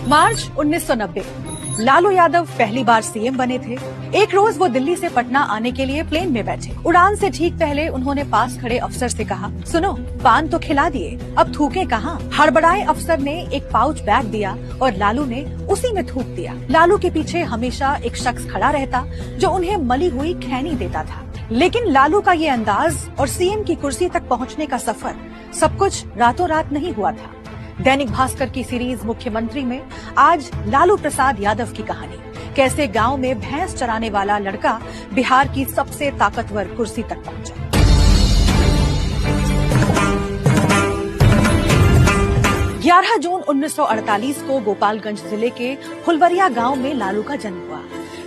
मार्च 1990 लालू यादव पहली बार सीएम बने थे। एक रोज वो दिल्ली से पटना आने के लिए प्लेन में बैठे। उड़ान से ठीक पहले उन्होंने पास खड़े अफसर से कहा, सुनो, पान तो खिला दिए, अब थूके कहाँ? हड़बड़ाए अफसर ने एक पाउच बैग दिया और लालू ने उसी में थूक दिया। लालू के पीछे हमेशा एक शख्स खड़ा रहता जो उन्हें मली हुई खैनी देता था। लेकिन लालू का ये अंदाज और सीएम की कुर्सी तक पहुँचने का सफर सब कुछ रातों रात नहीं हुआ था। दैनिक भास्कर की सीरीज मुख्यमंत्री में आज लालू प्रसाद यादव की कहानी, कैसे गांव में भैंस चराने वाला लड़का बिहार की सबसे ताकतवर कुर्सी तक पहुंचा। 11 जून 1948 को गोपालगंज जिले के फुलवरिया गांव में लालू का जन्म हुआ।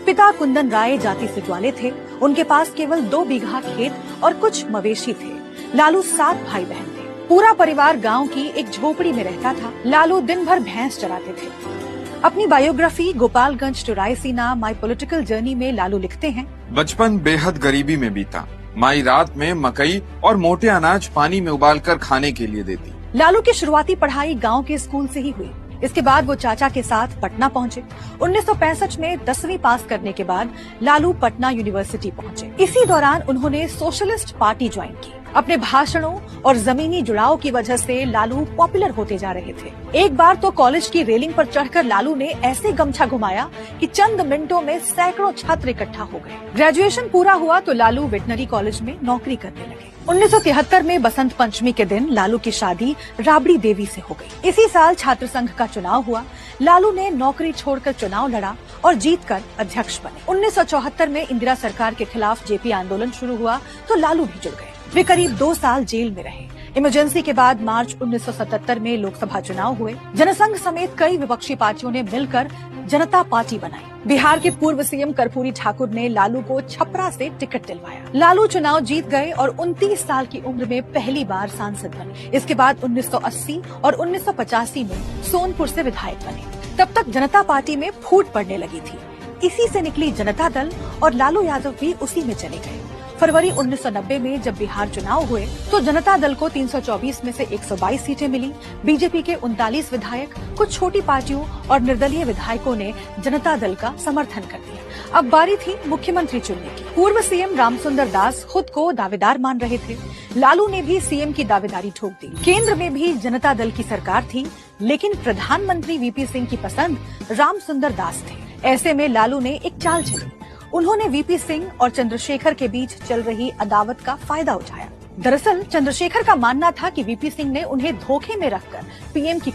पिता कुंदन राय जाति से ग्वाले थे। उनके पास केवल 2 बीघा खेत और कुछ मवेशी थे। लालू 7 भाई बहन थे। पूरा परिवार गांव की एक झोपड़ी में रहता था। लालू दिन भर भैंस चराते थे। अपनी biography Gopalganj to Raisina my political journey में लालू लिखते हैं, बचपन बेहद गरीबी में बीता। माई रात में मकई और मोटे अनाज पानी में उबालकर खाने के लिए देती। लालू की शुरुआती पढ़ाई गांव के स्कूल से ही हुई। इसके बाद वो चाचा के साथ पटना पहुंचे। 1965 में 10वीं पास करने के बाद लालू पटना यूनिवर्सिटी पहुंचे। इसी दौरान उन्होंने सोशलिस्ट पार्टी ज्वाइन की। अपने भाषणों और जमीनी जुड़ाव की वजह से लालू पॉपुलर होते जा रहे थे। एक बार तो कॉलेज की रेलिंग पर चढ़कर लालू ने ऐसे गमछा घुमाया कि चंद मिनटों में सैकड़ों छात्र इकट्ठा हो गए। ग्रेजुएशन पूरा हुआ तो लालू वेटनरी कॉलेज में नौकरी करने लगे। 1973 में बसंत पंचमी के दिन लालू की शादी राबड़ी देवी से हो गई। इसी साल छात्र संघ का चुनाव हुआ। लालू ने नौकरी छोड़कर चुनाव लड़ा और जीतकर अध्यक्ष बने। 1974 में इंदिरा सरकार के खिलाफ जेपी आंदोलन शुरू हुआ तो लालू भी जुड़ गए। वे करीब 2 साल जेल में रहे। इमरजेंसी के बाद मार्च 1977 में लोकसभा चुनाव हुए। जनसंघ समेत कई विपक्षी पार्टियों ने मिलकर जनता पार्टी बनाई। बिहार के पूर्व सीएम कर्पूरी ठाकुर ने लालू को छपरा से टिकट दिलवाया। लालू चुनाव जीत गए और 29 साल की उम्र में पहली बार सांसद बने। इसके बाद 1980 और 1985 में सोनपुर से विधायक बने। तब तक जनता पार्टी में फूट पड़ने लगी थी। इसी से निकली जनता दल और लालू यादव भी उसी में चले गए। फरवरी 1990 में जब बिहार चुनाव हुए तो जनता दल को 324 में से 122 सीटें मिली। बीजेपी के 39 विधायक, कुछ छोटी पार्टियों और निर्दलीय विधायकों ने जनता दल का समर्थन कर दिया। अब बारी थी मुख्यमंत्री चुनने की। पूर्व सीएम रामसुंदर दास खुद को दावेदार मान रहे थे। लालू ने भी सीएम की दावेदारी ठोक दी। केंद्र में भी जनता दल की सरकार थी, लेकिन प्रधानमंत्री वीपी सिंह की पसंद रामसुंदर दास थे। ऐसे में लालू ने एक चाल चली। उन्होंने वीपी सिंह और चंद्रशेखर के बीच चल रही अदावत का फायदा उठाया। दरअसल चंद्रशेखर का मानना था कि वीपी सिंह ने उन्हें धोखे में रखकर पीएम की